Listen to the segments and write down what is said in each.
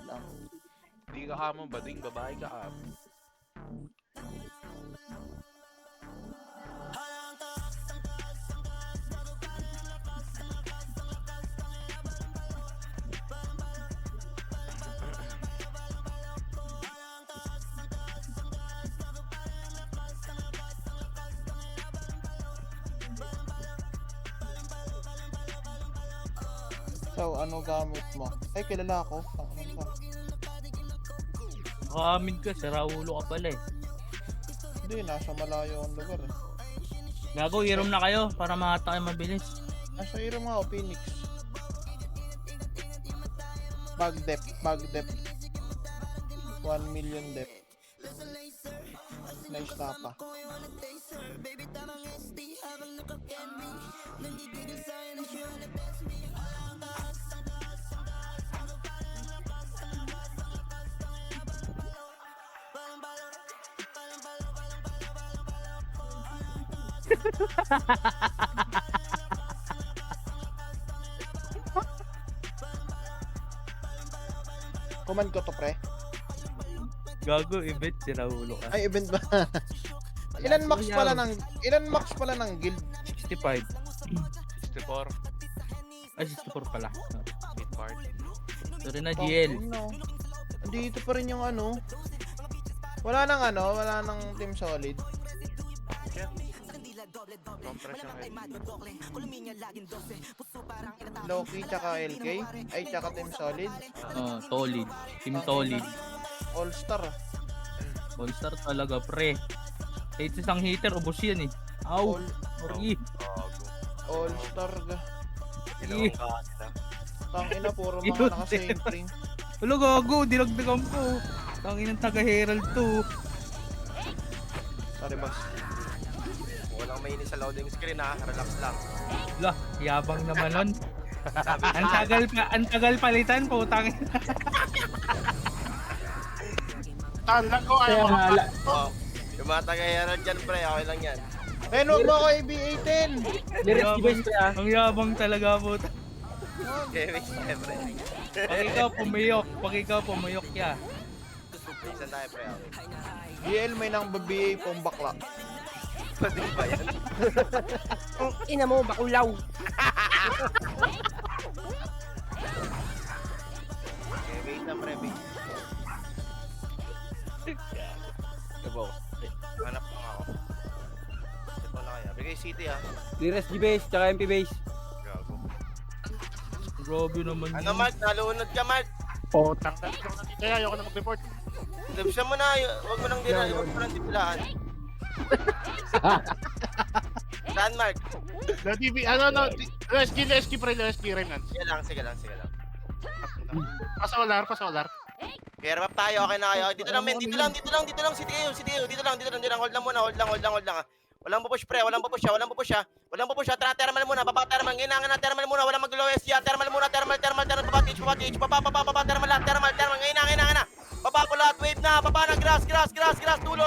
Lang. Hindi ka kamong bading, babae ka ka. So, ano gamit mo? Ay, kilala ako. Ano ka? Amin ka, saraulo ka pala eh. Hindi, nasa malayo ang lugar eh. Gago, irom na kayo para makata kayo mabilis. Nasa iro nga ako, Phoenix. Bag depth, bag depth. 1 million depth. Nice tapa. Command ko to, pre. Gago, event, saraulo ka. Ay, event ba? Ilan max pala ng guild? 65. 64, Ay, 64 pala. mid part. Sorry na, GL. No. Andito pa rin yung ano. Wala nang team solid. Yeah. Compress yung head. Loki tsaka LK. Ay, tsaka team solid. Oh, solid. Team solid. All star. All-star talaga, pre. Kahit isang hitter, ubos yan eh. Aw, sorry. All star. Ginawang ka nila. Tangina, puro mga Yun, naka-same frame. Wala, gago, dinagdagan ko. Tangin ng taga-herald to. Sorry, boss. Walang mainis sa loading screen ha, relax lang. Wala, yabang naman nun. Ang tagal palitan, putang. Tanda ko ay Oh, yung mga taga-herald dyan pre, okay lang yan. Ben, huwag mo ako ABA-10! Ang yabang talaga, puta. Okay, siyempre. Pag ikaw pumiyok ya. Isa tayo pre, okay. GL may nang BA pong bakla. Pwede ba yan? Ina mo, bakulaw. Okay, wait na pre, wait. Diba? Hanap lang ako. Ito na kaya. Bigay city ha. Liras G-Base, tsaka MP Base. Gago. Grabe naman Ano Mark, nalunod ka Mark. potang na. Kaya ayoko na mag-report. Labsan mo na, huwag mo nang dipilaan. Saan Mark? The TV, SG pre, SG Remnants. Sige lang. Pasolar. Clear map tayo, okay na kayo. Dito lang men, dito lang, city kayo, dito lang, hold lang muna, hold lang ha. Walang pupush pre, walang pupush ha. Tara, thermal muna, baba thermal, ngayon na thermal muna, walang mag-low SG, thermal muna, thermal, baba TH, baba thermal, ngayon na. Baba ko lahat, wave na, baba na, grass, tulo,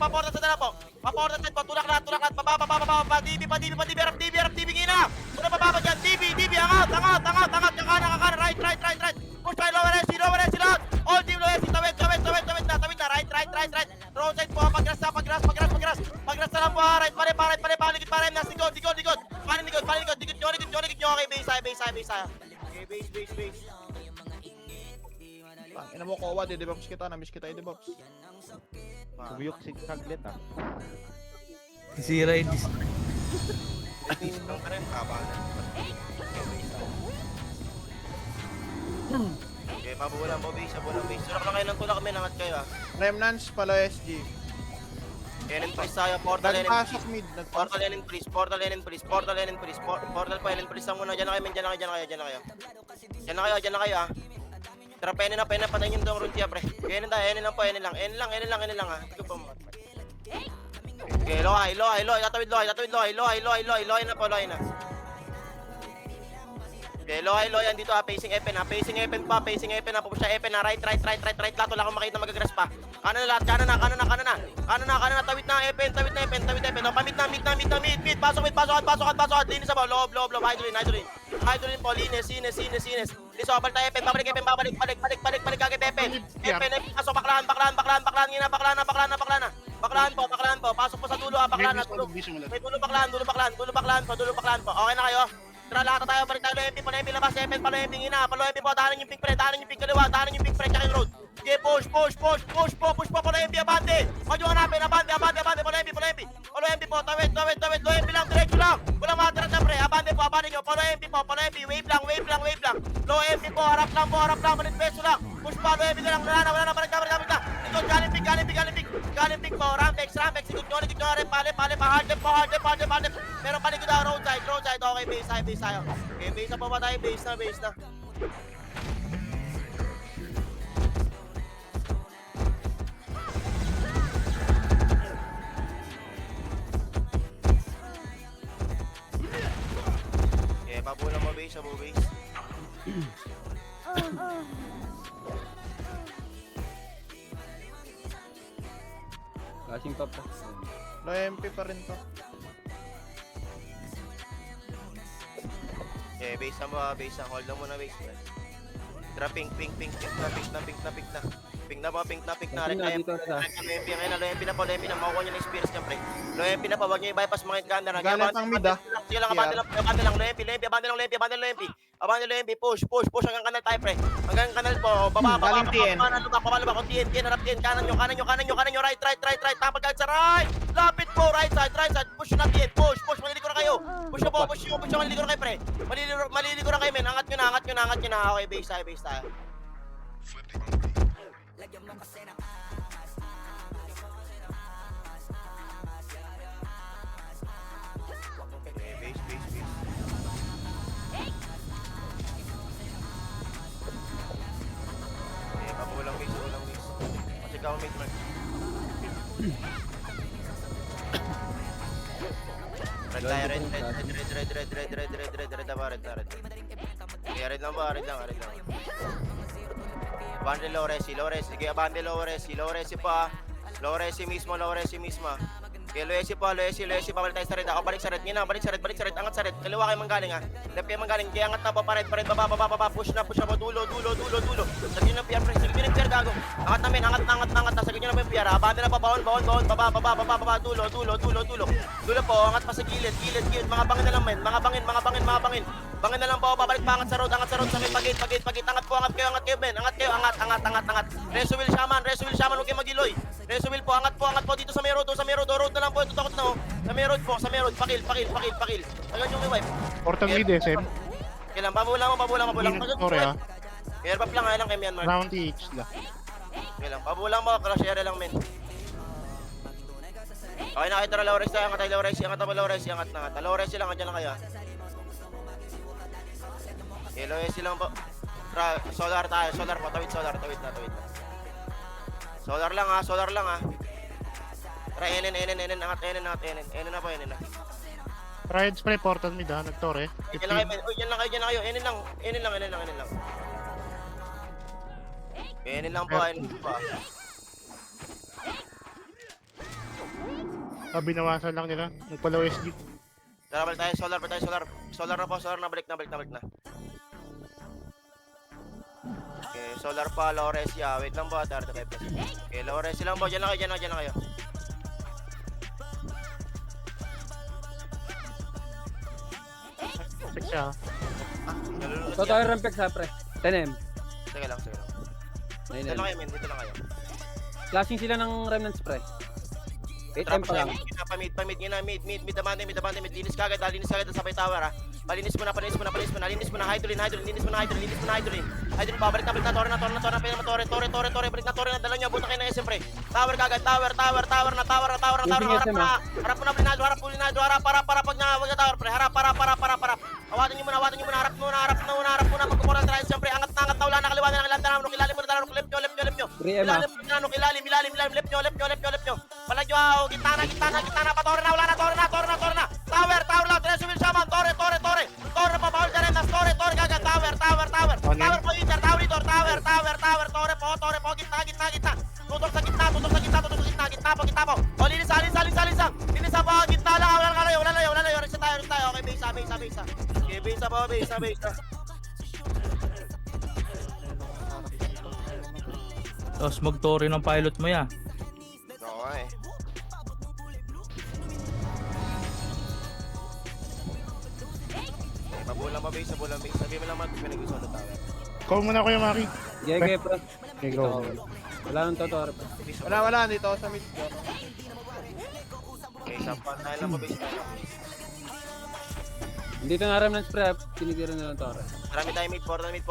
paporta sa dala po. Paporta sa po, tulak lahat, baba, DB, RFTV, ngayon na. Una baba dyan, DB, angat, kanan, right. Push by lower SG lahat. All team lower SG, tawid na, right. Roadside po, pagras na lang po, right, pare, likod pare, nas, likod. Panin likod, nyo, okay, base. Okay, base. Tangina mo, Kowa, didebuffs kita. Na-miss kita i-debuffs. Kumiyok si Saglit ah. Sira yung Ang ka rin, haba na. Okay, mabulang mo base. Tulak lang kayo ng tulak, men, angat kayo ah. Remnants, pala SG. Enin police tayo, portal enin Nagpasok mid. Portal enin police. Portal po, enin police lang muna. Diyan na kayo, men, diyan na kayo ah. Tara, pene na, patayin yung doong runtia, pre. Enin lang po, enin lang ah. Hindi ko pa okay, lohay. Tatawid lohay na po, lohay na. Okay, low, yan dito ha, facing Epen ha, facing Epen pa, pupush siya Epen ha, right, lahat, wala akong makita magagrass pa. Kanan na lahat, kanan na, tawid na Epen, no, pamid na, mid, pasok, linis sa ball, loob, hydrogen po, linis, linis, babalik tayo Epen, babalik, agad Epen, pasok, baklahan, pasok po sa dulo ha, baklahan, dulo baklahan po, okay na kayo? Tara, lahat na tayo, balik tayo, MP, palo MP, labas, Epen, palo MP, ina, palo MP po, tahanan yung pink pre, kaliwa, tahanan yung pink pre, tsaka yung road. Sige, push po, palo MP, abante. Huwag yung hanapin, abante, palo MP po, tawid, low MP lang, diretso lang. Walang matira na pre, abante nyo, palo MP, wave lang. Low MP po, harap lang, malit peso lang. Push pa, low MP ka lang, wala na, balik na. Ito, galing pick po, rampex, ikot nyo rin, pale, hard left. Meron palikod daw, roadside, okay, base tayo. Okay, base na po ba tayo, base na. Okay, pabulang mo base. Flashing top. Low MP pa rin to. Okay, base na mo ha, hold lang muna base. Tara, pink na. Pink na. Dito na. Low MP na po, makukuha nyo na experience niya, pre. Low MP na po, wag nyo i-bypass mga camera. Galing pang mid, ah. Sige lang, abante lang, low MP, push hanggang kanal tayo, pre. Hanggang kanal po, baba, Galing TN. lubak, kung TN, harap TN, kanan nyo, right, tapag kahit sa right, lapit po, right side, push na TN, push, maliligo na kayo, push nyo, maliligo na kayo, pre. Maliligo na kayo, men, angat nyo na, okay, base tayo. Okay, base. Okay, papulang base. Kasi ikaw, mate, man. Red tayo, red. Okay, red lang. Abante low resi. Sige, abante low resi pa. Low resi mismo. Okay, low resi, pabalik tayo sa red. Ako, balik sa red. Angat sa red. Kaliwa kayo manggaling ha. Left kayo manggaling. Kaya angat na pa, pared, baba. Push na mo. Dulo. Sagin nyo ng PR, gago. Angat namin, angat na. Sagin nyo na yung PR. Abante na pa, bawon. Baba. Dulo. Dulo po, angat pa sa gilid. Mga bangin na lang, men. Mga bangin. Bangin na lang po, babalik pa, angat sa road. Sa may pagit. Angat kayo, men. Angat. Reso will shaman, huwag kayo magiloy. Reso will po, angat po dito sa may road na lang po, ito takot na, oh. Sa may road, pakil. Agad yung may wipe. Portang mid, SM. Kailan, pabulang mo. Sorry ha. Air pop lang, kay Myanmar. Round TH lang. Kailan, pabulang mo, crash area lang, men. Okay na, kita low res tayo, angat low res, angat na. Low res lang, andyan lang kayo. Okay, low res lang po. Solar po, tawid na. Solar lang ha. Tara, enen, angat, enen na po. Ride spray, portal mid ha. Nagtore. Yan lang kayo. Enen lang. Enen lang po. Binawasan lang nila. Nagpalaw SG. Tara, balik tayo, solar. Solar na, balik na. Okay, solar pa, low res, wait lang po, 35 plus. Okay, low res lang po, dyan lang kayo. Check siya ha. Nalulunod Ito tayo rampex ha, pre. 10M. Sige lang. 9M. Dito lang kayo, men, dito lang kayo. Flashing sila ng remnants, pre. 8M pa lang. Pamid abante, linis kagad, sa tower ha. Palinis mo na, linis mo na, hydrogen. Hydrogen, balik na, tore, balik na, dala nyo, buta kayo na SM, pre. Tower kagad, tower na, harap mo na, Blinaldo, harap, pag na, wag na tower, pre, harap. Awatin nyo muna, harap muna, magkukuran tayo, SM, pre, angat na, wala na, kaliwa na, ilalim mo na, left nyo. 3M ha. Left nyo. Palag nyo, gitna na, patore na, wala na, tore na. Tower lang, Reso will shaman, tore pa, bawal ka rin, tore, kagad. Tore po, gitna. Tutok sa gitna, gitna po. O, linis lang. Linis po, gitna lang, wala layo. Rest tayo. Okay, base. Okay, base. Tapos mag-Tori ng pilot mo ya. Okay. Mabulang pa base. Sabi mo lang pinag-gusto na tayo. Call mo na Kuya Maki. Gege, pre. Okay, go. Wala nang totoo, pre. Wala, dito ako sa mid. Okay, sampan tayo lang pa base tayo. Dito na remnants, pre. Tinigiran na lang to, pre. Marami tayo mid po. Mid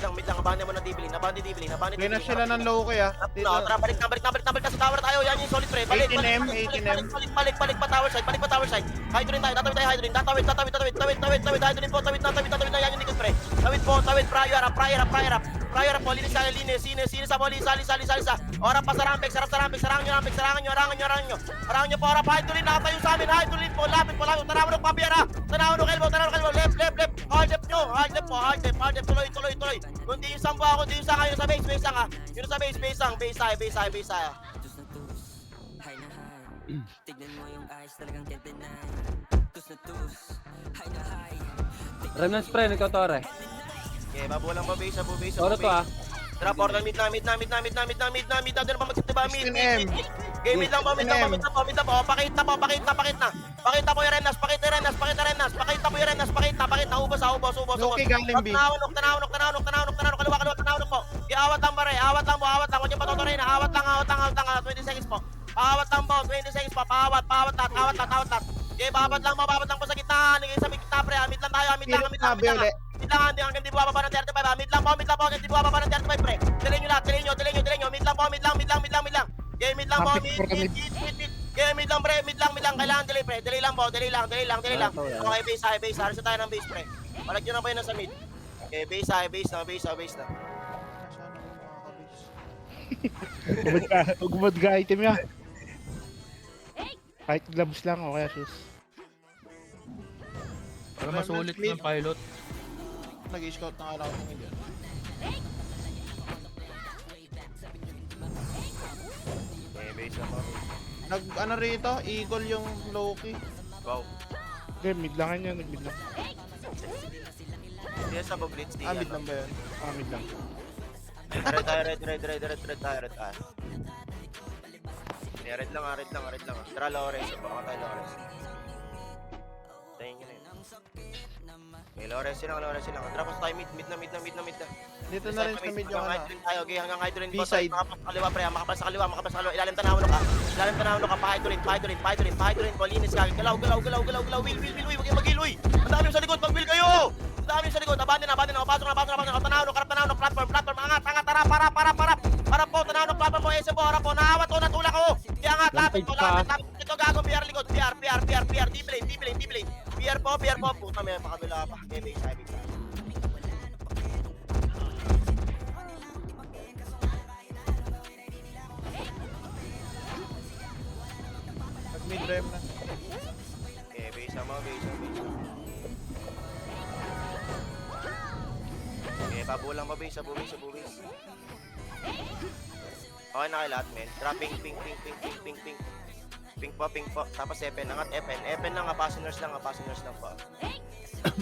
lang. Abangan mo na Diblin. Kaya na sila ng low kaya. Dito. No, tara, balik na sa tower tayo. Yan yung solid pre. Balik pa tower side. Hydro rin tayo. Tatawid. Tawid na. Yan yung likod pre. Tawid. Prior up po. Linis. Sinis po. Salisa. Ora pa sa rampek. Sarang nyo. Harang nyo po. Ora pa. Hydro rin. Nakatayo sa amin. Hydro rin po. Lapit. Tanaw ng pabiara. Tanaw ng elbow. Left. Hard left. Tuloy. Kundi yung sambo ako. Kundi yung sanga. Yun sa base sanga. Yun sa base tayo. Tignan mo yung eyes talagang tetenan. Tus na tus, high na high. Remnants, pre. Nagtotore. Okay, babulang pa base. Toro to, ah. Tara, portal mid na. Doon pa magsitiba mid. 16M. Okay, mid lang po. Pakit na. Pakita po yung Renas. Pakita po yung Renas. Ubos. Loki galing B. Tanawag, kaliwa, tanawag po. Iawat lang pare, awat lang. Huwag niyo patutuloy na. Awat lang. 20 seconds po. Awat lang po, 20 seconds po. Awat lang. Okay, babad lang po sa gitna. Nigay sa gitna pre. Mid lang tayo, mid lang. Mid lang, hanggang di bumaba ng 35. Mid lang po, hanggang di bumaba ng 35 pre. Delay nyo. Mid lang po. Okay, mid lang po. Mid. Okay, mid lang pre. Mid lang. Kailangan delay pre. Delay lang. Okay, base. Harus tayo ng base pre. Palag nyo na po yun sa mid. Okay, base na. Ugmod ka item ya. Kahit gloves lang o kaya shoes. Para masulit ng pilot. Nag-scout na kailangan ng yun. Okay, base na po. Ano rito? Eagle yung Loki. Wow. Okay, mid lang yan. Nag-mid lang. Hindi sa blitz. Mid lang ba yun? Mid lang. Red tayo. Red lang. Tara, Lores. Baka tayo Lores. Tayo nyo na yun. Okay, Lores lang. Tara, pas tayo mid na. Dito na rin sa mid yung ano. Tayo, okay, hanggang hydro rin po. B-side. Makapal sa kaliwa, pre. Makapal sa kaliwa. Ilalim tanaw ka. Pa-hydro rin. Linis ka. Galaw. Will. Huwag kayo mag-heal, uy. Ang dami sa likod. Mag-will kayo. Ang dami sa likod. Abandon na. Pasok na. Tanaw. Platform. Angat. Tara. Para po. Tanaw ng platform po. SM po. Harap po. Nahawat ko. Natulak ko. Kaya angat. Lapit. Ito gago. PR likod. PR. D-plane. PR po. Puta, may pakabila pa. Okay, base. Mid rem na. Okay, base mo. Okay, babulang pa base. Okay na kayo lahat, men. Dropping, ping. Ping po. Tapos FN. Angat FN. FN lang, passengers lang po.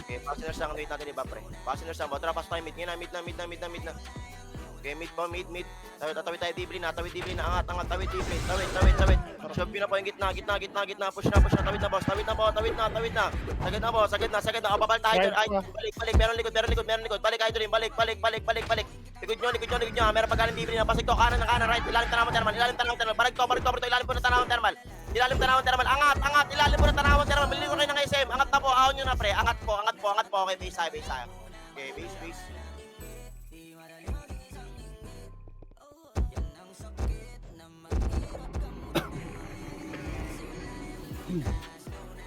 Okay, passengers lang. Wait natin, diba, pre? Passengers lang po. Tara, pas tayo mid. Ngayon na, mid na. Okay, mid. Tawid tayo, Diblin na. Angat. Tawid. Shove yun na po yung gitna. Push na. Tawid na, boss. Tawid na. Sagad na. Kapabal tayo. Ay, balik. Meron likod. Balik kayo rin. Balik. Likod nyo. Meron pa galing Diblin na. Pasig to, kanan. Right. Ilalim tanawan thermal. Balik to. Ilalim po na tanawan thermal. Angat. Ilalim po na tanawan thermal. Bilhin ko kayo ng SM. Angat na po. Ahon nyo na, pre. Angat po. Okay, base tayo. Okay, base.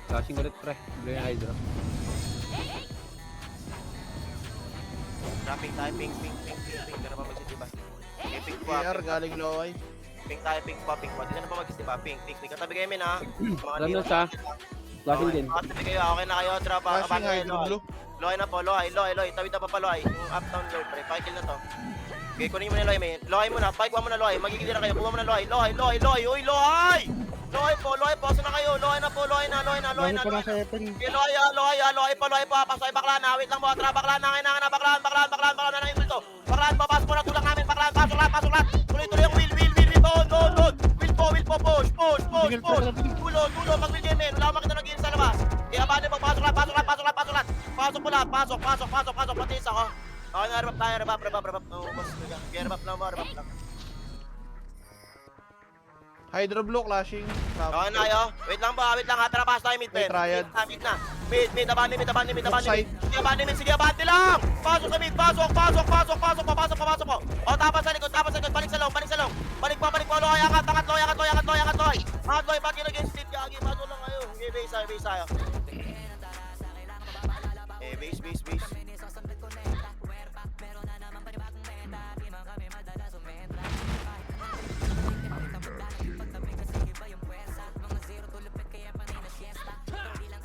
Flashing ulit, pre. Blue yung hydro. Dropping tayo, ping. Pero pa magsitiba. Okay, ping po. PR galing low ay. Ping tayo, ping po. Hindi na pa magsitiba. Ping. Katabi kayo, men, ha? Remnants, ha. Flashing din. Tabi kayo, okay na kayo, tropa. Flashing Abang kayo, hydro Loy. blue. Loy na po, Loy. Tawid na pa pa, Loy. Yung uptown low, pre. Pakikill na to. Okay, kunin mo na Loy, man. Loy muna, pakikuha mo na Loy. Magigil na kayo, kuha mo na Loy. Loy! Uy, Loy! Loy po, saan na kayo? Loy na po, Loy na. Okay, Loy po. Pasoy, baklan na. Wait lang po, atra, baklan na. Baklan na yung dito. Baklan po, pasok mo na, tulak namin. Baklan, pasok lang. Tuloy yung wheel. Will po, push. Tulo, mag-wheel game, man. Wala akong makita nag-wheel sa labas. Kaya bali po, pasok lang. Pasok po lahat, pasok. Patis ako. Okay na, rebap tayo, rebap. Kaya rebap lang. Hydro blue, clashing. Okay na kayo. Wait lang ha. Tara, pass tayo mid, May triad. Mid na. Mid, abandi mid. Side. Sige, abandi lang. Pasok sa mid, pasok po. O, tapas sa likod. Balik sa long. Balik pa, Loy. Angat, Loy. Angat, Loy, back in against it. Gagi, pasok lang kayo. Okay, base tayo. Base.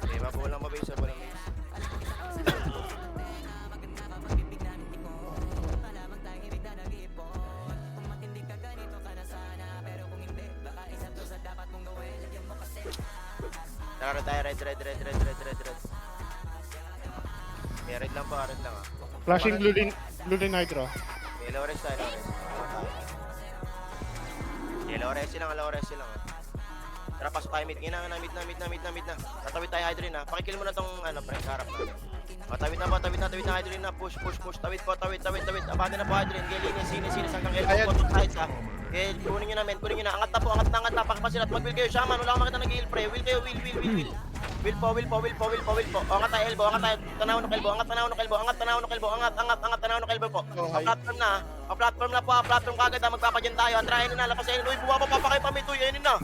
Okay, walang mabase. Tara tayo, red. Okay, red lang ah. Flashing blue din hydro. Okay, low res tayo. Okay, low res lang ah. Tara, pasok tayo mid. Mid na. Tatawid tayo hydro na. Pakikill mo na tong pre, harap na. O, tawid na hydro na. Push. Tawid. Abante na po hydro. Linis hanggang elbow po. Sides ha. Okay, kunin nyo na. Angat na. Pakipasilat. Mag-will kayo. Shaman, wala akong makita nag-heal pre. Will kayo, will. Will po. O, angat tayo elbow. Angat tanaw ng elbow. Angat tanaw ng elbow po. Pa-platform na po. Platform kagad ha. Magpapadyan tayo. Atrahin na. Lapasin. Uy, buwa pa kayo pamitoy. Ayun na.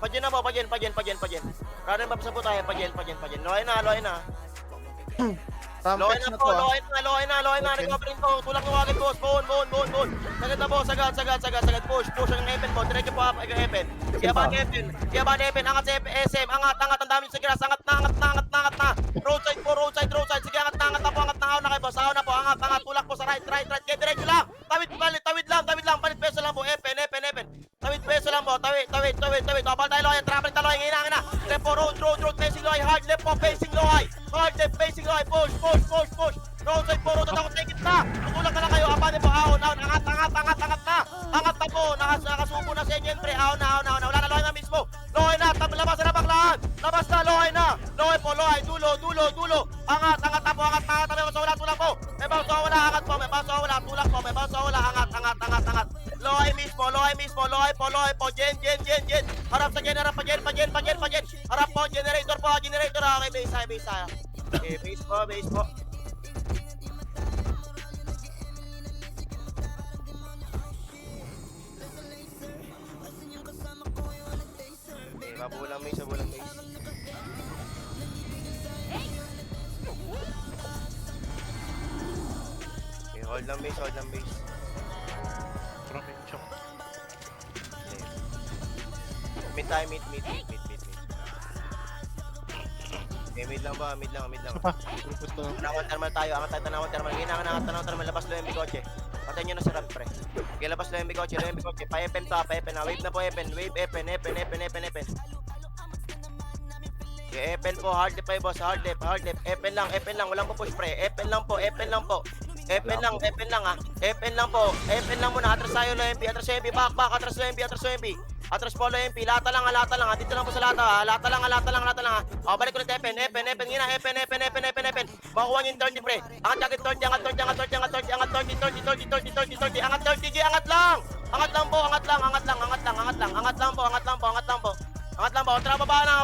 Padyan na po. Rather mapasa po tayo. Padyan. Loy na. Rampage na to ah. Loy na. Recovering po. Tulak mo agad, boss. Bon. Sagad na po. Sagad. Push ang Epen po. Diretso po ang Epen. Kaya ba ang Epen? Angat sa SM. Angat. Ang dami sa grass. Angat na. Roadside. Sige, angat na po. Angat na kayo, boss. Ahaw na po. Angat. Tulak po sa right. Kaya diretso lang. Tawid lang. Palit peso lang po. Epen. Tawid peso lang po. Tawid. Abal tayo, Loy. Traveling tayo, Loy. Hinangin na. Left po, road. Facing Loy. Hard left po. Facing Loy. Push. Roadside po. Ako sa gitna. Tutulak na lang kayo. Abante po. Ahon. Angat na. Angat na po. Nakasubo na sa inyo, pre. Ahon na. Wala na, Loy na mismo. Loy na. Labas na baklaan. Labas na, Loy na. Loy po. Dulo. Angat na po. May basawala. Tulak po. May basawala. Angat po. May basawala. Tulak po. May basawala. Angat. Loy mismo. Loy po. Jen. Harap sa Jen. Harap po. Generator. Okay, base tayo. Okay, base po. Okay, mabulang base. Okay, hold lang base. Mid tayo, mid. Okay, mid lang. Tanawan thermal tayo. Angat tayo tanawan thermal. Angat tanawan thermal. Labas lo yung bikotse. Patayin nyo na si Rap, pre. Okay, labas lo yung bikotse. Pa-Epen to. Wave na po, Epen. Epen. Okay, Epen po. Hard left tayo, boss. Hard left. Epen lang. Walang po push, pre. Epen lang po. Epen lang ha. Epen lang muna. Atras tayo lo MP. Back. Atras lo MP. Atras po lo MP. Lata lang ha. Dito lang po sa lata ha. Lata lang ha. O, balik ulit Epen. Epen. Bakuha nyo yung 30, pre. Angat 30. Angat 30. Angat lang. Angat lang po. Tara, baba na.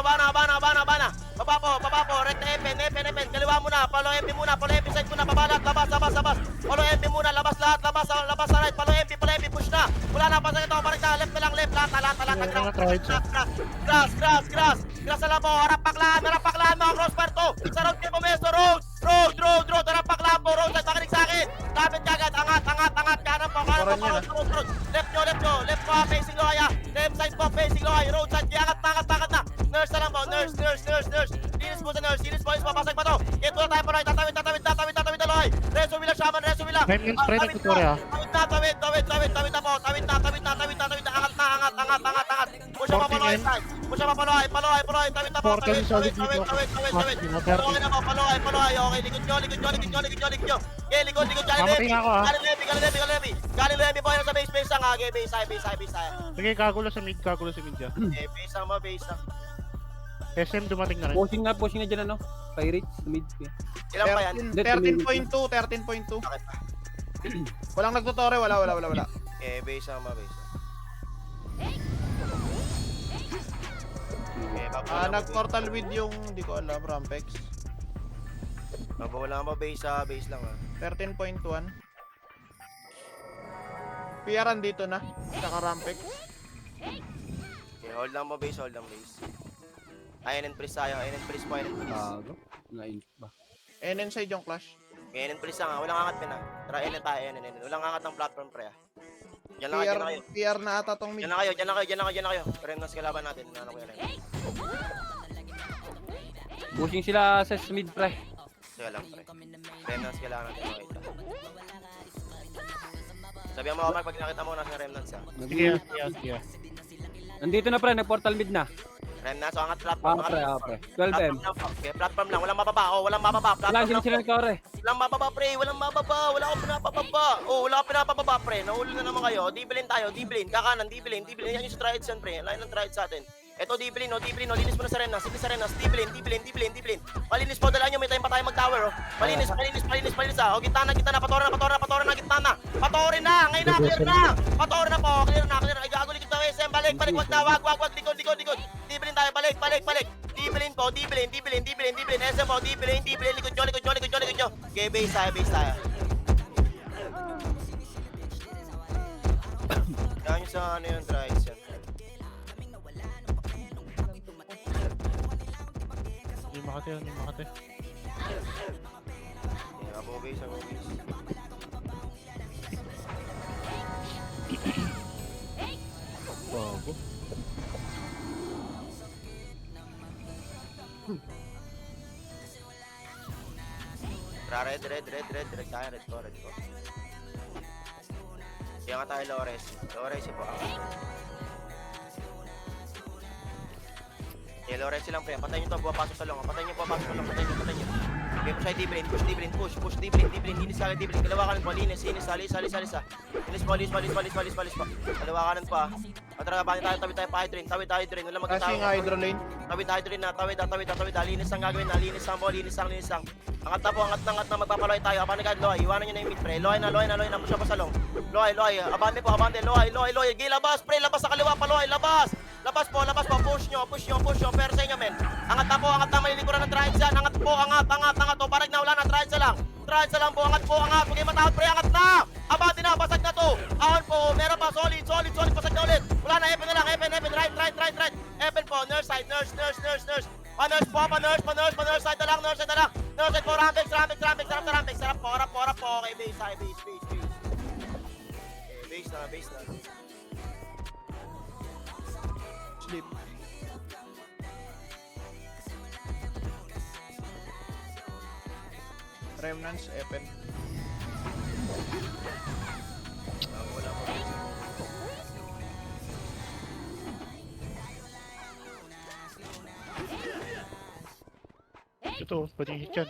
Baba po. Red na Epen. Kaliwa muna. Follow MP muna. Side muna. Baba lahat. Labas. Follow MP muna. Labas lahat. Labas sa right. Follow MP. Push na. Wala na. Pasang ito. Balik na. Left na lang. Grass na lang po. Harap paklaan. Mga crossbar to. Sa road kayo pumesto. Road. Harap paklaan po. Road. Makinig sa akin. Lapit kagad. Angat. Kanan po. Road. Left nyo. Left po. Facing Loy. Left side po. Facing Loy. Road side. Angat na. Nurse na lang po. Nurse. Remnants pre, nagtutore ah. Tawid na po. Tawid na. Angat. Push pa paloy side. Push pa paloy. Tawid na po. Portal solid dito. Tawid. Paloy na po, paloy. Okay, likod nyo. Okay, likod. Mamatay na ako, ah. Galing Levi po yun sa base lang ha. Okay, base tayo. Sige, kagulo sa mid dyan. Okay, base lang. SM dumating na rin. Pushing na dyan ano. Pirates, mid. Ilan pa yan? 13.2. Bakit pa? Walang nagtutore, wala. Okay, base lang. Okay, Nag-portal with yung, hindi ko alam, Rampex. Wala mo base lang ha. 13.1. PRan dito na, saka Rampex. Okay, hold lang mo base. Ayun and press tayo. Bago. Ngayon ba? And inside yung clash. Okay, and press lang ha. Walang angat pin ha. Tara, and tayo. Walang angat ng platform pre ha. Diyan lang kayo. PR na ata tong mid. Diyan na kayo. Remnants kalaban natin. Ano ko yan? Pushing sila sa mid pre. Sige lang pre. Remnants kailangan natin makita. Sabihan mo Omar pag nakita mo nasa remnants ha. Sige. Nandito na pre, nag-portal mid na. Remnants, so angat platform. Pre. 12M. Okay, platform lang. Walang mababa. Wala sila kore. Walang mababa pre. Wala akong pinapababa. Wala akong pinapababa pre. Nahuli na naman kayo. D-blin tayo. Kakanan. D-blin. Yan yung triads yan pre. Lain ng triads sa atin. Ito D-blin. Linis mo na sa Remnants. D-blin. Malinis po. Dalaan nyo. May time pa tayo mag-tower. Malinis ha. O, gitna na. Patora na. Gitna na. Patorin na. Ngayon na. Clear na. Patorin na po. Clear na. Ay, gago. Likod na. SM. Balik. Wag na. Wag. Likod. D-blin tayo. Balik. D-blin po. D-blin. SM po. D-blin. Likod nyo. Okay, base tayo. Yan yung sa ano yung triads yan. Hindi makati. Ako base. Bago. Red tayo. Kaya nga tayo Lores po. Lores silang pre. Patayin nyo to. Buwapasok sa long. Patayin nyo. Okay, push D-blin. Push D-blin. Linis ka D-blin. Kalawakan po. Linis. Salis. Linis po. Kalawakan po ah. Patragabahin tayo. Tawid tayo pa hydrin. Wala Kasi nga hydro lane. Tawid. Linis ang gagawin na. Linis lang. Angat na. Magpapaloy tayo. Abanagad, Loy. Iwanan nyo na yung mid, pre. Loy na. Push pa sa long. Loy. Abante. Loy. Labas, pre. Labas sa kaliwa pa, Loy. Labas po. Push nyo. Pero sa inyo, men. Angat na. Malilikuran ng triads yan. Angat po. O, parang na. Wala na. Triads na lang po. Angat. Huwag kayo matahot, pre. Angat na. Abante na. Basag na to. Ahon po. Meron pa. Solid. Basag na ulit. Wala na. Epen na lang. Epen. Right. Epen po. Nurse side. Nurse. Pa-nurse side na lang. Nurse side po. Rampex. Sarap po. Okay, base. Okay, base na. Sleep. Remnants, Epen. Wala po. Ito, pwede hit yan.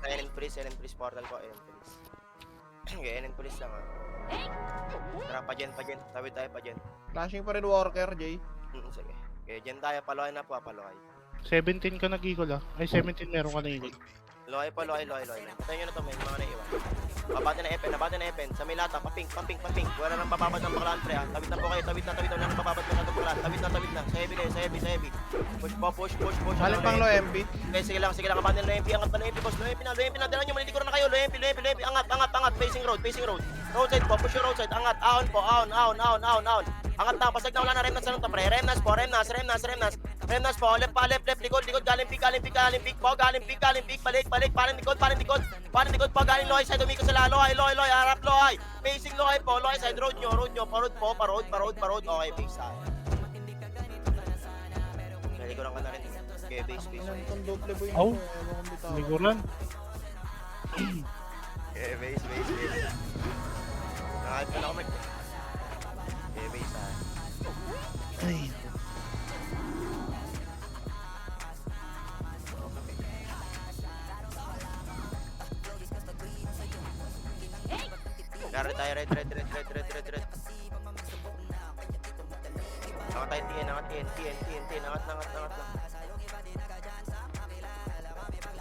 Enen Police portal ko, Enen Police. Okay, Enen Police lang ha. Tara, pa dyan. Tawid tayo pa dyan. Flashing pa rin Walker, Jay. Sige. Okay, dyan tayo. Paloy na po, paloy. 17 ka nag-eagle ah. Ay, 17 meron ka na-eagle. Loy. Patayin nyo na to, may mga naiwan. Abate na Epen. Sa may lata, paping. Wala nang bababad ng bakalan, pre ha. Tawid na po kayo, tawid na. Wala nang bababad ng bakalan. Tawid na. Sa heavy. Push. Halit pang low MB. Okay, sige lang. Abate na MP. Angat pa na MP, boss. Low MP na. Dala nyo, malilikuran na kayo. Low MP. Angat. Facing road. Roadside po, push your roadside. Angat. Ahon po. Angat na. Pasag na. Wala na. Remnants na lang to, pre. Remnants po. Left, likod. Galing pick po. Galing pick. Balik. Paling likod po. Galing Loy side. Umiko sila. Loy. Harap Loy. Facing Loy po. Loy side. Road nyo. Parod. Okay, base side. Nalikuran ka na rin. Okay, base. Ano itong double boy Aw. nito? Ewan kong bitaw. Liguran. Okay, base. Nakahit ko na ako, Mike. Okay, base ha. Ay. Kaya tayo, red. Angat tayo, TN, angat lang.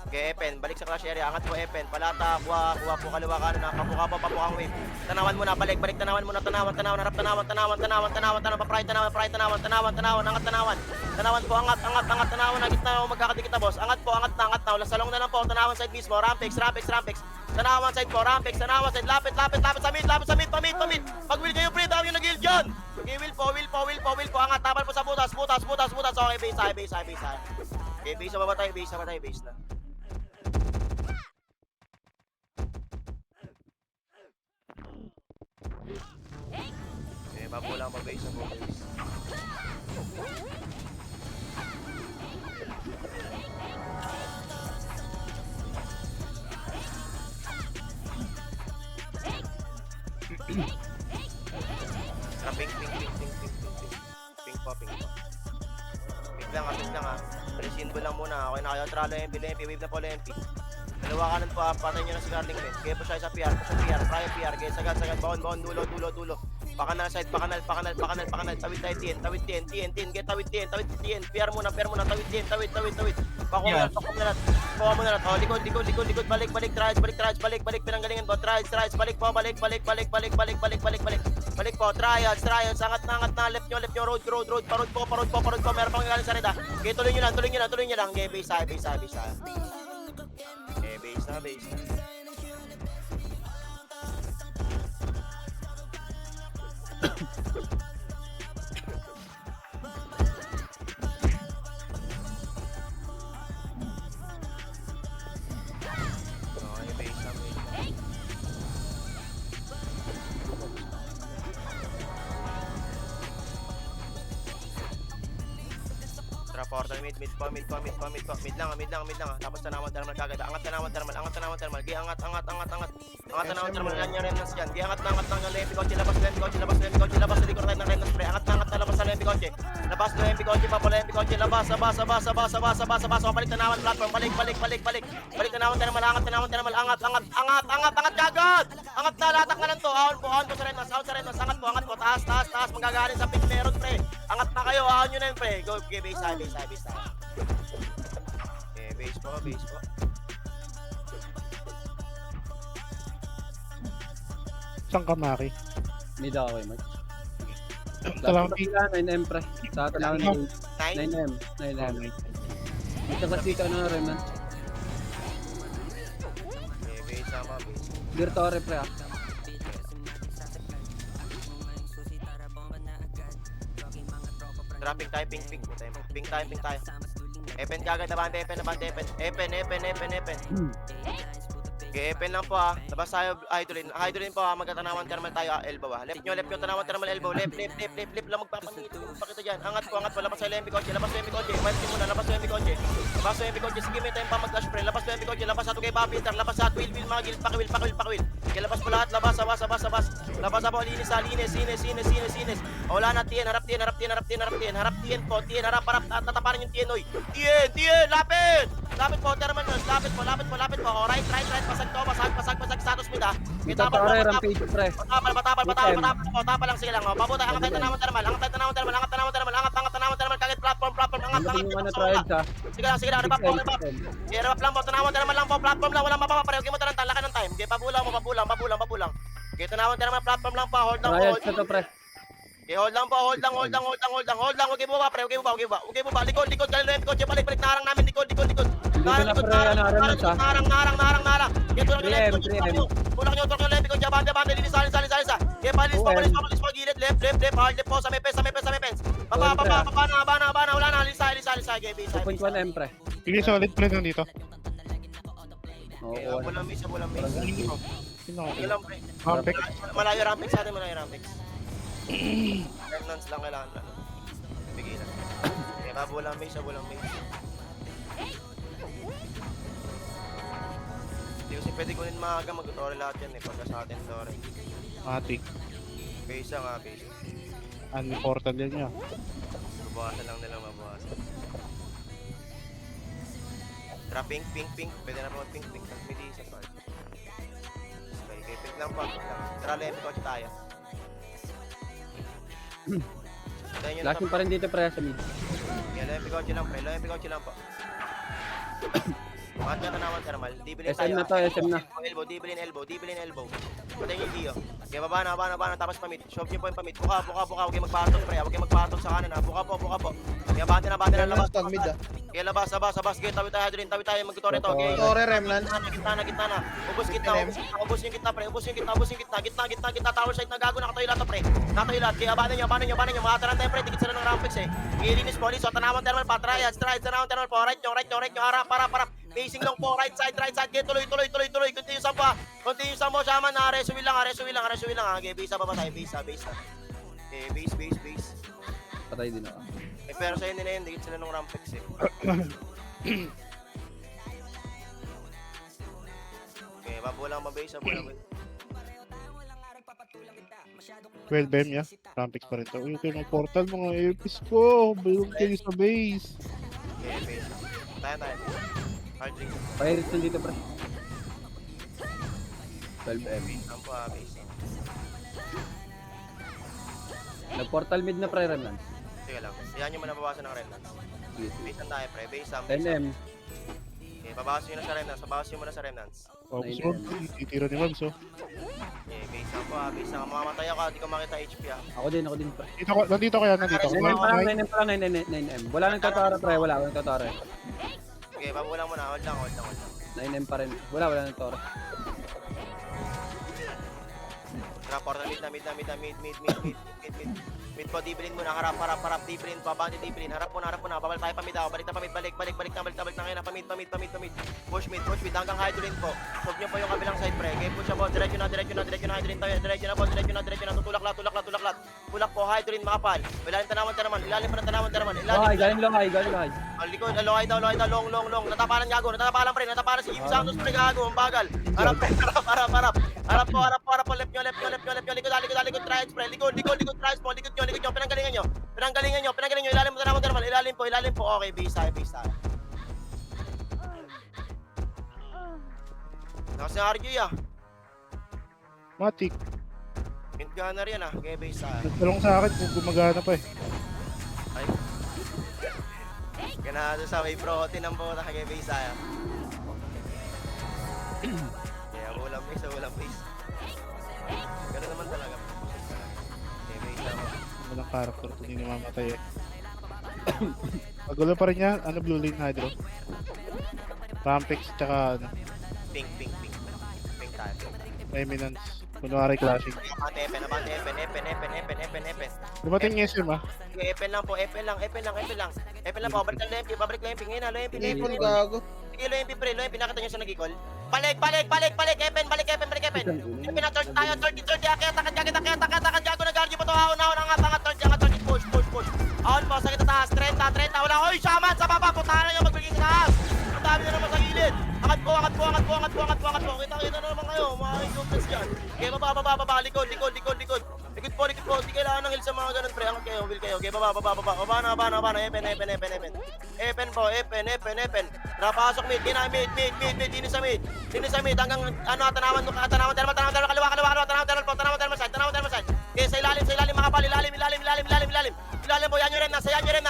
Okay, Epen, balik sa clash area, angat po Epen, palata, kuha po kaliwa kanan, papuka ang wave. Tanawan muna, balik, tanawan muna, tanawan, harap tanawan, papray, tanawan, angat tanawan. Tanawan po, angat, tanawan, na gitna, magkakadikit na boss. Angat na, wala salong na lang po, tanawan side mismo, Rampex. Tanawan side po, Rampex, tanawan side, lapit sa mid, pamit. Pag will kayo, pre, daw yung nag-heal dyan. Okay, will po, angat, tapal po sa butas. Okay, base. Okay, base na ba tayo, base na. Okay, mapulang mag-base. Ping po. Ping lang ha. Presiin ko lang muna. Okay na kayo. Tralo MP, wave na po MP. Dalawa kanan po, patay nyo na si Garling Men. Kaya po siya sa PR, prior PR. Kaya sagad, baon, dulo. Pakanal side, pakanal. Tawid tayo, TN. Kaya tawid TN. PR muna, tawid TN. Pakuha mo na. Oh, likod. Balik, trials, balik. Pinanggalingan po, trials, balik po, balik. Balik po, trials. Angat na, left nyo, road. Parod po. Meron pang galing sa reda. Kaya tuloy nyo lang. Okay, base. Okay, base na. Okay, base na. Portal mid lang. Mid lang. Tapos tanawan kagad. Angat tanawan thermal. Gi angat. Angat tanawan thermal. Yan yung remnants dyan. Gi angat ng lempi kotse. Labas sa likod tayo ng remnants pre. Angat na labas sa lempi kotse. Labas na lempi kotse. Labas. Balik tanawan platform. Balik tanawan thermal. Angat kagad. Angat na, latak na lang to. Ahon po sa remnants. Angat po. Taas. Magagaling sa pink meron pre. Angat na kayo. Ahon nyo na yun pre. Go, okay, base tayo. Okay, base po. Saan ka, Maki? Mid ako eh, Mark. Talang Pila, 9M pre. Sa tanaw na 9. 9M. Ito kasi ikaw na Renan. Okay, base sama. Dirtore pre ah. Dropping tayo, ping tayo. Epen kagad, nabante. Okay, Epen lang po labas tayo, idolin po magtatanawan thermal tayo, elbow left nyo, tanawan thermal elbow, left lang magpapangito, pakita dyan, angat po, labas sa lempi kotse, pwede muna, labas sa lempi kotse, sige may time pa mag-dash pre, labas sa lempi kotse, labas sa to kay Babinter, labas sa will, mga gilid, pakiwil, kaya labas po lahat, labas po, linis, wala na, TN, harap TN po, harap, tataparin yung TN, oy, TN, lapit po, thermal nurse, lapit po, right, pasag, status mid Dirtore rampage pre. Tapal lang, sige lang, pabuta, angat tayo tanawan thermal, kagit platform, Ang yung ano trials ah. sige lang, rebap lang po, tanawan thermal lang po, platform lang, walang mapapapare, huwag mo talang laki ng time, okay, pabulang, okay, tanawan thermal, platform lang po, hold lang, Trials na to pre. okay, hold lang, huwag ibo ba, pre, huwag ibo ba, likod, galing lempi kotse, balik, narang namin, likod, narang, tulak nyo, lempi kotse, banda, linis, salisa, kaya palis po, gilid, left, hard left po, sa may fence, baba, wala na, lisa, okay, base, 2.1M pre. Sige, solid pre nandito. Oo. walang miss. Sino ako? Sige lang, pre. Perfect. Malayo Rampex sa atin, Remnants lang kailangan na. Bigay na. Kaya walang miss. Hindi kasi pwede kunin maaga, mag-tutorial lahat yan eh, pagka sa atin tutorial. Matik. Base nga, base. Ano portal yan niya? Mabawasan lang nila, mabawasan. Tara, pink. Pwede na po pink. Tapos may di isa pa. Okay, pink lang po. Tara, left coach tayo. Tayo nyo na Flashing pa rin dito pre sa mid. Yan, left coach lang, pre. Left coach lang po. Bakit nga tanawan, thermal? Dibilin tayo. SM na to, SM na. Dibilin elbow. Patayin yung Gio. Okay, baba na, tapos pamit. Shove nyo po yung pamit. Buka. Huwag kayo magpatok, pre. Huwag kayo magpatok sa kanan, ha. Buka po. Okay, abante na, labas. Remnants tag mid ah. Okay, labas. Okay, tawid tayo, mag-tutorial to. Okay, Tore Remnants. gitna na. Ubus yung gitna, pre. Ubus yung gitna. Tower side na gago, nakatayo lahat to, pre. Nakatayo lahat. Okay, abanin nyo. Makataran tayo, pre. Dikit sila ng Rampex, eh. Ilinis po, so tanawan thermal pa. Strides, tanawan thermal po. Right nyo. Harap. Facing long po, right side. Okay, tuloy. Continue sa mo, shaman. Resuwi lang. Okay, base ba tayo? Base. Okay, base. Patay din ako. Eh, pero sa'yo nila yun, dikit sila ng Rampex, eh. Okay, babulang mabase. 12M niya. Rampix pa rin to. Uy, ito yung portal mga APs ko. Bayong kayo sa base. Okay, base. Tayo. Hard drink. Pirates nandito pre. 12M. Ampo, base. Nag-portal mid na pre remnants. Sige lang. Yan yung manabawasan ng Remnants. Base lang tayo, pre. Base. 10M. Okay, babawasan nyo na sa Remnants. Babawasan mo na sa Remnants. Focus mo. Titira ni Mabs, oh. Okay, base ampo, base lang. Mamamatay ako, di ko makita HP, ah. Ako din pre. Nandito kaya. 9M pa lang, 9M. Wala nang tatara pre, wala nang tatara. Okay, babulang mo na. Hold lang. 9M pa rin. Wala nang tatara. Tara, portal mid. Mid po, dibilin mo na. Harap. Dibilin po, abante dibilin. Harap mo na. Babal tayo pamid ako. Balik na ngayon. Pamid. Push mid. Hanggang hydroin po. Huwag nyo po yung kabilang side, pre. Okay, push na po. Diretso na. Hydroin tayo. Diretso na po. Tutulak lat. Tulak po, hydroin, makapal. Ilalim pa ng tanaman. Lohay, galing lohay. Likod, lohay daw, long. Natapalan gago, pre. Natapalan si Jim Santos, pre, gago. Ang bagal. Harap. Harap po. Left nyo. Likod, trials, pre. Likod, trials po. Likod nyo. Pinanggalingan nyo. Ilalim mo, tanaman. Ilalim po. Okay, base tayo. Nakasin RJ, ah. Matik. Mint gunner yan, ah. Okay, base tayo. Nagtalong sa akin kung gumagana pa eh. Ay. Ganado sa may protein ng puta. Okay, base tayo. Kaya ulam base. Ganun naman talaga. Okay, base tayo. Walang character to, hindi namamatay eh. Magulo pa rin yan. Ano, blue lane hydro? Rampex tsaka ano, Pink tayo. Eminence. Kunwari clashing. Abante, Epen. Dumating yung SM ah. Sige, Epen lang po. Epen lang po. Babalik lang MP. Ngayon na, Lempi. Ipon gago. Sige, Lempi, pre. Lempi, nakita nyo siya nag-equal. Balik. Epen. Epen na, torch tayo. 30. Akit, gago na guard. Yung ahon. Angat, torch. Push. Ahon po, sakit na taas. 30. Wala. Hoy, shaman, sa baba. Putahan na nyo, magbiging taas. Ang dami na naman sa gilid. Angat po. Kita na naman kayo. Mga improvements dyan. Okay, baba. Likod. Likod po. Di kailangan ng heal sa mga ganun, pre. Angat kayo, will kayo. Okay, baba. Baba na. Epen. Epen po. Napasok mid. Dinis sa mid. Hanggang, tanawan. Tanawan side. Okay, sa ilalim, makapal. Ilalim po. Yan yung Remnas.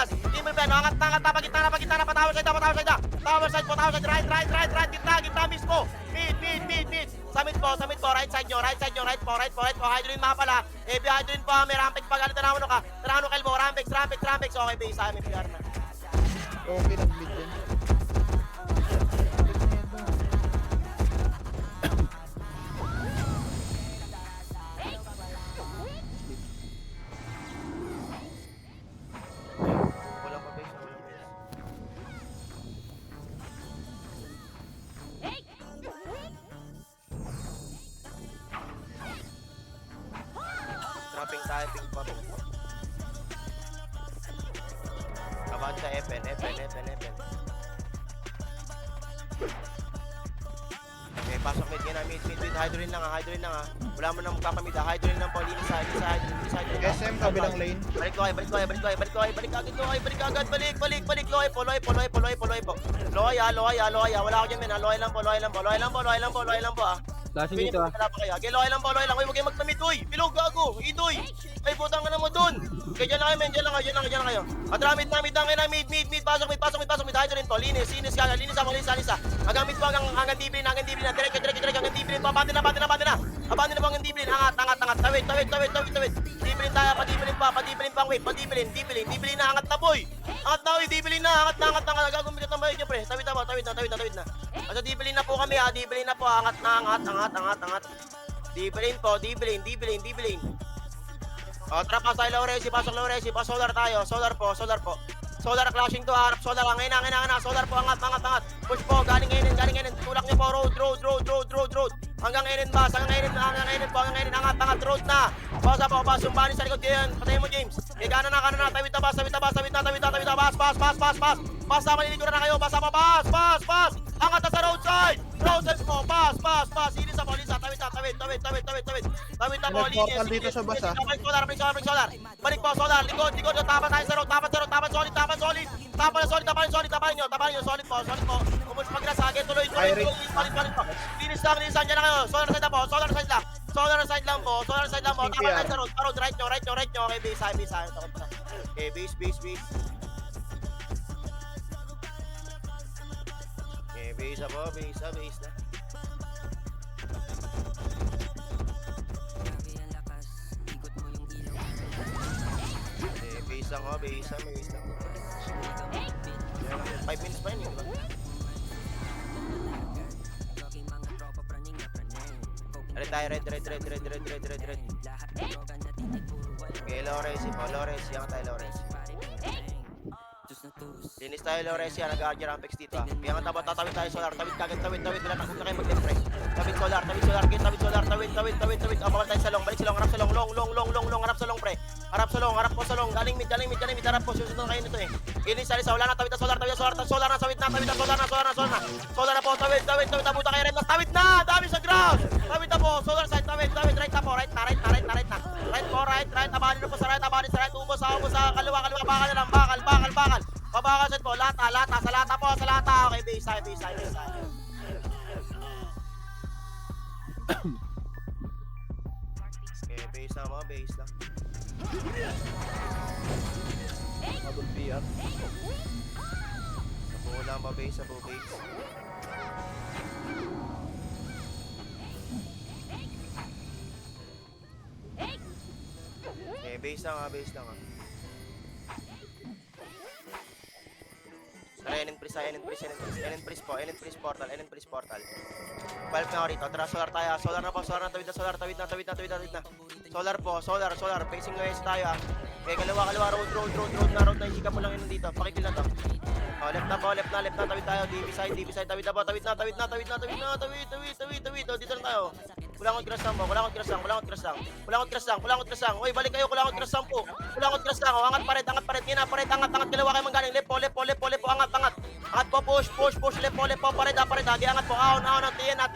Team Reven. Angat. Napagitna na. Patawar side. Tower side. Right. Gitna mismo. Mid. Sa mid po. Right side nyo. Right po. Hydroin mga pala. Heavy hydroin po. May Rampex pag tanawan ka. Tanawan ka elbow. Rampex. Okay, base sa amin. PR na. Okay, nag-mid yan. Wala pa base. Trapping tayo, ping po. Abad sa Epen. mid. Hydroin lang ha. Wala mo nang magpapamid ha. Hydroin lang po. Linis ha. SM, kabilang lane. Balik agad. Balik. Loy po. Loy ha. Wala ako dyan men ha. Loy lang po ha. Flashing dito ah. Okay, loy lang. Uy, huwag kayong magpamid. Uy, bilog gago. Idoy. Ay, putang ka na mo dun. Okay, dyan lang kayo men. Dyan lang kayo. Mid. Pasok. Hydroin po. Linis ako. Hanggang mid po. Hanggang diblin. Direct. Hanggang diblin po. Abandon na po hanggang diblin. Angat. Tawid. Diblin tayo. Padiblin pa. Wait. Diblin na. Angat na boy. Diblin na. Angat na. Gagawin ng bayo nyo pre. Tawid na. Asa diblin na po kami ha. Diblin na po. Angat. Diblin. Trap pa sa Lauresi. Pasok Lauresi. Solar tayo. Solar po. Solar clashing to harap. Solar. Ngayon na. Solar po. Angat. Push po. Galing ngayon. Tulak nyo po. Road. Hanggang ngayon ba? Hanggang ngayon po. Angat. Road na. Basa po. Sumbani sa likod kayo yan. Patayin mo James. Kanan na. Tawid na. Pass. Pass na. Maliliguran na kayo. Basa pa. Pass. Angat na sa roadside po. Pass. Inis na po. Tawid na po. Portal dito sa basa. Balik solar. Balik po, solar. Likod. Tapan tayo sa road. Tapan solid. Tapan nyo. Solid po. Pumus pag-grasa. Tuloy. Solid po. Linis lang. Diyan na kayo. Solar side po. Solar side lang po. Tapan tayo sa road. Right nyo. Okay, base. Okay, base. Okay, base na. Grabe ang lakas, ikot mo yung ilaw. Okay, base lang. 5 minutes pa yun, di ba? Jogging mga tropa praning na praning. Red tayo, red. Lahat ng droga na titig puro wala. Okay, Lores. Yan tayo, Lores. Pare bang tus na tus. Linis tayo, Lores. Yan, nag-arger ang pex dito. Kaya nga tatawid tayo, solar. Tawid. Wala na kayo mag-defresh. Tawid, solar. Tawid. Abawal tayo sa long. Balik sa long. Harap sa long. Long. Harap sa long, pre. Harap po sa long. Galing mid. Harap po. Susunod kayo nito eh. Linis tayo, wala na. Tawid na, solar. Solar na. Tawid na. Solar na po. Tawid. Tabuta kayo rin. Tawid na. Dami sa ground. Tawid na po. Solar side. Tawid. Right na po. Right na. Right. Abanin na po sa right. Ubos sa kaliwa. Bakal na lang. Bakal. Babakal set po. Lata. Sa lata. Okay, base tayo. Okay, base lang. Double PR. Nabuhulang ba base? Okay, base lang ha. Tara, Enenpris portal. Valve na ako rito. Tara, solar tayo. Solar na. Tawid na. Solar po. Facing west tayo ha. Okay, kaliwa. Road na. Isika mo lang yun dito. Pakikil na to. Left na. Tawid tayo. DB side. Tawid na. Dito lang tayo. Kulangot crash lang. Uy, balik kayo. Kulangot crash lang po. Angat pared. Ngina, pared. Angat. Kaliwa kayo manggaling. Lep po. Angat. Angat po. Push. Lep po. Pared. Hagi. Angat po. Ahon. Tina.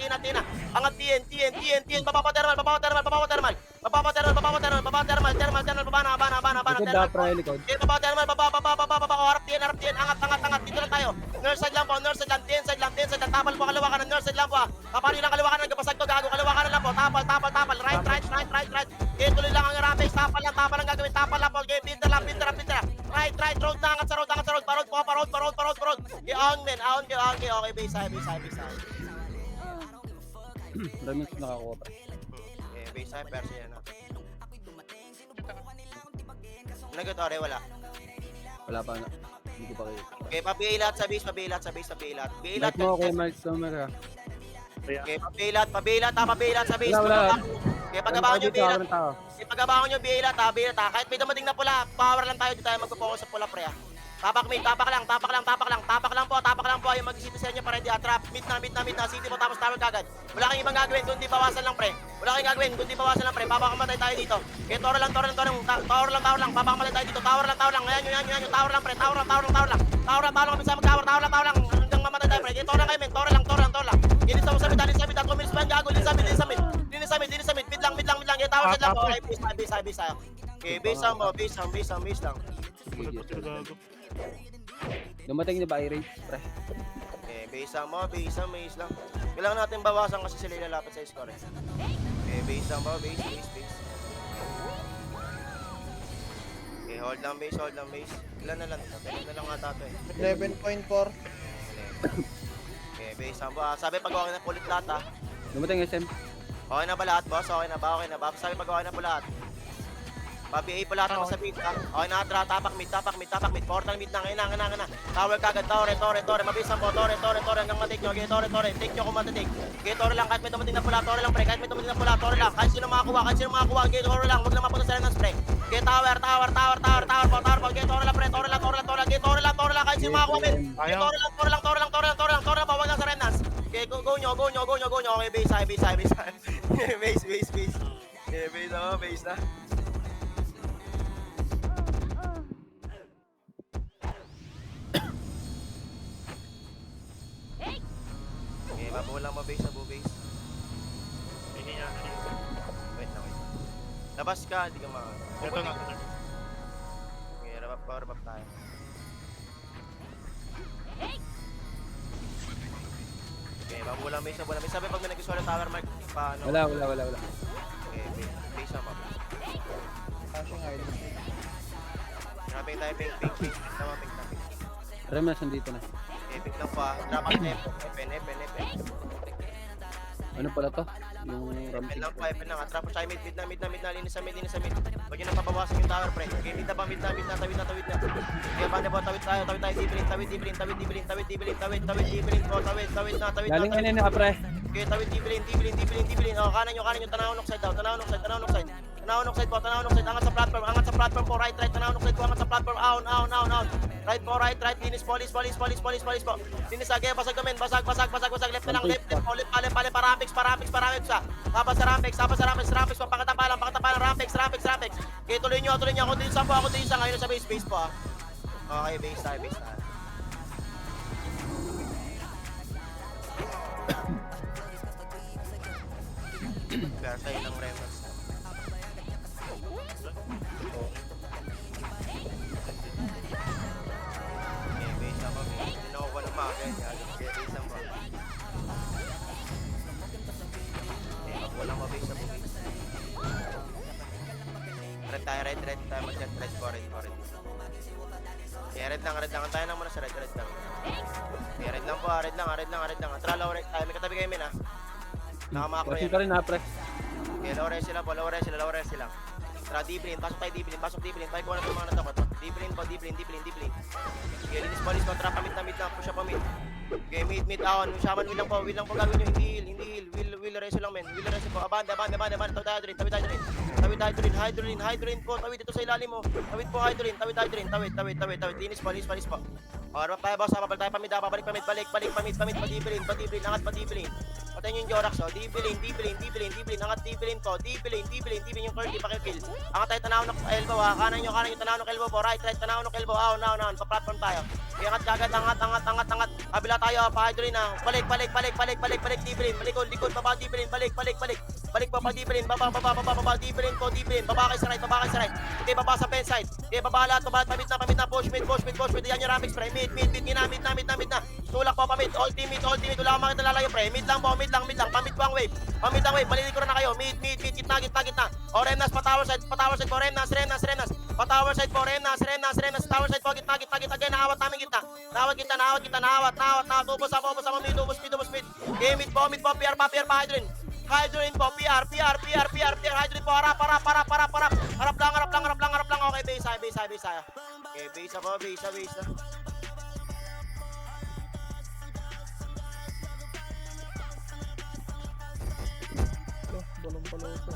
Angat. Tien. Papapatermal. Papapatermal. Baba. Likod dapat pre, likod. Okay, papatermal. Baba. Harap tien. Angat. Dito lang tayo. Nurse side lang. Tien side lang. Tapal po. Kaliwa kanan. Nurse side lang po. Kapano lang kaliwa kanan. Nagpasag ko. Gago. Kaliwa kanan lang po. Tapal. Right. Okay, tuloy lang ang rampage. Tapal lang gagawin. Tapal lang po. Okay, pinter. Right. Road na. Angat sa road. Parod. Okay, ahon men. Okay, base tayo. Remnants nakakuha pre. Okay, base tayo. Perso yan ha. Nag-ore, wala. Wala pa na. Hindi ko pa kayo. Okay, pabilat sa base. Bilat. Light mo okay, Mark Summer ha. Okay, pabilat sa base. Wala. Okay, pagkabangon nyo bilat. Tao. Pagkabangon nyo bilat ha. Kahit may dumating na pula, power lang tayo. Di tayo magpo-focus sa pula pre ha. Tapak lang po. Yung mag-citizen nyo para hindi atrap. Mid na. City mo tapos tower kagad. Wala kang ibang gagawin kundi bawasan lang pre. Papakamatay tayo dito. Okay, tower lang. Papakamatay tayo dito. Tower lang. Ayan, tower lang pre. Tower lang. Bisa mag-tower lang. Hanggang mamatay tayo pre. Okay, tower lang kayo men. Tower lang. Inis sa bitan. Kumilis pa ang gago. tower side lang po. Apat. Okay, base tayo. Okay, base lang mo, base lang. Wala pa sila gago. Dumating na ba i-rate, pre? Okay, base lang mo, base lang. Kailangan natin bawasan kasi sila ilalapit sa score. Okay, base lang mo, base. Okay, hold lang base. Ilan na lang? Ilan na lang ata ito eh. 11.4. Okay, base lang mo. Sabi pag okay na pulit lahat ah. Dumating SM. Okay na ba lahat, boss? Okay na ba? Sabi pag okay na po lahat. Pa-BA po lahat ng sa mid, ha? Okay na, tapak mid. Portal mid na, ngayon na. Tower kagad, tore. Mabilis ang po, tore. Hanggang matik nyo, okay, tore. Take nyo kung matatik. Okay, tore lang, kahit may dumating na pula, tore lang, pre. Kahit sino makakuha, okay, tore lang. Huwag na mapunta sila ng spray. Okay, tower, okay, tore lang, pre. Tore lang, okay, tore lang, kahit sino makakuha, men. Okay, tore lang, huwag na sa Renas. Okay, go nyo. Okay, base. Base. Okay, base na. Okay, mabulang mo base. Wait lang. Labas ka, hindi ka maka. Ito na. Okay, power up tayo. Okay, mabulang base. Sabi pag may nag-solo tower mark, paano? Wala. Okay, base na mo. Flashing idol. Grabe tayo, ping. Tama, ping. Remnants nandito na. Ping lang pa. Drop ang F. Ano pala to? Yung F ramping. lang pa. Trap siya, mid na. Linis sa mid. Huwag nyo na pabawasan yung tower, pre. Okay, mid na. Tawid na. Okay, banda po, tawid tayo, dibilin. Tawid na. Galing na ka, pre. Okay, tawid, dibilin. Oh, kanan nyo, tanawon side daw. Tanawon side po. Angat sa platform po. Right. Tanawon side po. Angat sa platform. Out. Right po. Linis po. Linis agay. Basag namin. Basag. Left na lang. Left po. Pale. Parampex sa. Tapos sa Rampex. Pakatapalan. Rampex. Okay, tuloy nyo. Ako din sa ngayon sa base po. Okay, base tayo. Kaya tayo ng Remnants. Okay, base ako. Hindi na ako walang makakaya. Okay, base ako. Okay, ako walang mabase sa base. Red tayo. Mag-set red po. Okay, red lang. Antayin lang muna sa red lang. Okay, red lang po. Red lang. Tara, low red tayo. May katabi kayo, min, ha? Nakamakro Kasi yan. pa rin na, pre. Okay, low res sila. Tara, Diblin. Pasok tayo, Diblin. Tayo ko na itong mga natakot. Diblin. Okay, linis po. Tara, pamit na. Push up pa mid. Okay, mid down. Shaman, will lang po gagawin nyo. Hindi heal. Will reso lang, men. Will reso po. Abanda. Tawid tayo drin. Hydrorin po. Tawid dito sa ilalim mo. Tawid po, Hydrorin. Tawid. Linis po. Harap tayo, boss. Babalik tayo pamid. Balik pamid. Diblin. Angat pa Diblin. Patayin nyo yung Jorax, oh. Diblin. Angat Diblin po. Diblin yung curly. Pakikill. Angat tayo, tanaw ng elbow, ha. Kanan nyo, tanaw ng elbow po. Right, tanaw ng elbow. Now. Pa-platform tayo. Iangat kagad, angat. Kabila tayo, pa-Hydrorin, ha. Balik. Diblin. Likod. Baba, Diblin. Balik po, pa-Diblin. Baba, Diblin po. Baba kayo sa right. Okay, baba sa pen side. Okay, baba lahat. Pamit na. Push mid. Yan yung Rampex, pre. Mid na. Tulak po, pamit. Ultimate. Wala kang makita lalayo, pre. Mid lang. Pamit po ang wave. Malilig ko na kayo. Mid. Gitna. O, Remnants, pa-tower side po. Remnants. Pa-tower side po, Remnants. Tower side po, gitna. Again, naawat namin gitna. Nawat. Tubos sa mid. Okay, mid po. PR pa, Hydrorin po, PR. Hydrorin po, harap. Harap lang. Okay, base tayo. Okay, base na. Balong pala ito.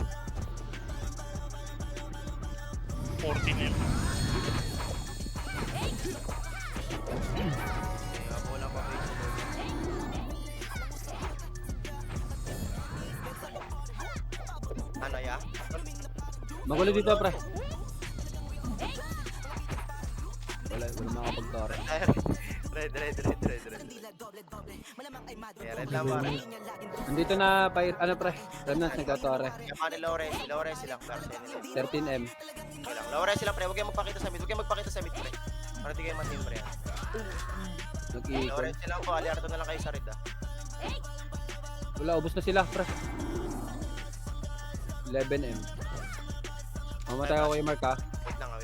14 na yun. Wala pa base. Ano ya? Magulo dito, pre. Wala makapag-tore. Red. Kaya red lang pare. Nandito na, ano pre, remnants nagkatore. Kaya paano low res lang pero 13M. Okay lang. Low res lang pre, huwag kayong magpakita sa mid. Huwag kayong magpakita sa mid pre. Para di kayo matin pre. Low Nag-iikon. res lang po, aliarto na lang kayo sa red ah. Wala, ubos na sila, pre. 11M. Mamatay ako kay Mark ha. Wait lang ah.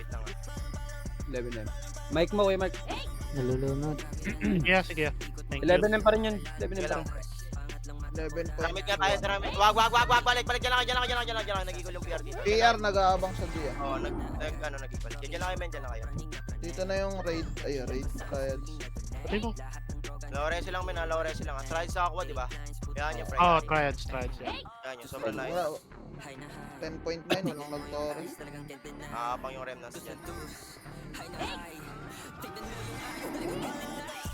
11M. Mike mo kay Mark. Sige. Thank you. 11M pa rin yun. 11M Sige pa lang rin. pre. 11 Tramit nga tayo, tramit. Wag, balik dyan lang. Nagigol yung PR dito. PR nag-aabang sa dia. Oo, nag-igol. Dyan lang kayo, men, dyan lang kayo. Dito na yung raid. Ay, raid. Trials. Patay mo. Low res lang men, low res lang. Try sa aqua, di ba? Yan yung pre. Oh, triads, yeah. Yan yung sobrang nice. Wala. 10.9, walang nag-tore. Pang yung remnants dyan.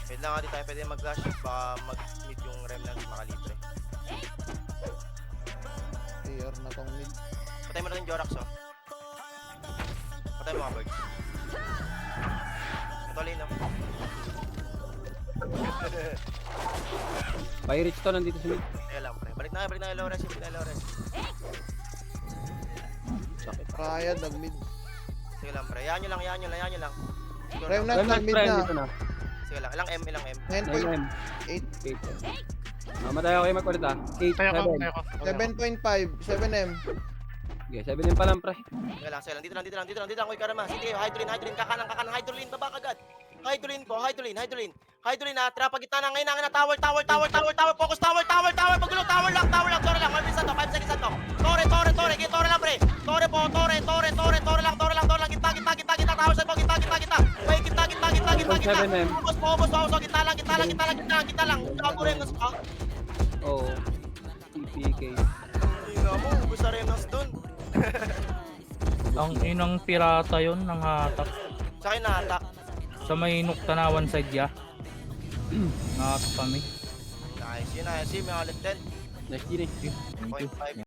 Wait lang, di tayo pwede mag-flash. Baka mag-meet yung remnants makalibre. PR na tong mid. Patay mo na yung Jorax, oh. Patay mo mga birds. Ito lane, oh. Pirates to nandito sa mid. Kaya lang, pre. Balik na yung low res. Ryan, nag-mid. Sige lang, pre. Yan nyo lang. Remnant Remnants nag-mid pre, na. nandito na. Sige lang, ilang M. 9M. 9.8. 8M. Mamatay ako kay Mark ulit ha. 8, Tayo ko, 7. tayo ko. 7.5. 7M. Okay, 7M pa lang pre. Sige lang. Dito lang. Uy, karama. Sige, hydroline. Kakanan. Hydroline, baba kagad. Hydroline po. Hydroline na. Trapa gitna na. Ngayon na. Tower. Focus. Tower. Pagulo. Tower lang. Tore lang. 5 seconds to. 5 seconds to. Tore. Sige, tore lang, pre. Tore po. Tore lang. Gitna. Tower sa po. Gitna. Wait, gitna. 7M. Focus. Gitna lang. Bago rin nas pa. Oo. TPK. Nga mo, ubus na rin nas dun. Ang inang pirata yun, ng hatak. Sa akin na-attack. Sa may Nuktanawan side ya. Nahatak kami. Nice, yun. May alit din. Nice din eh. Thank you. 0.5.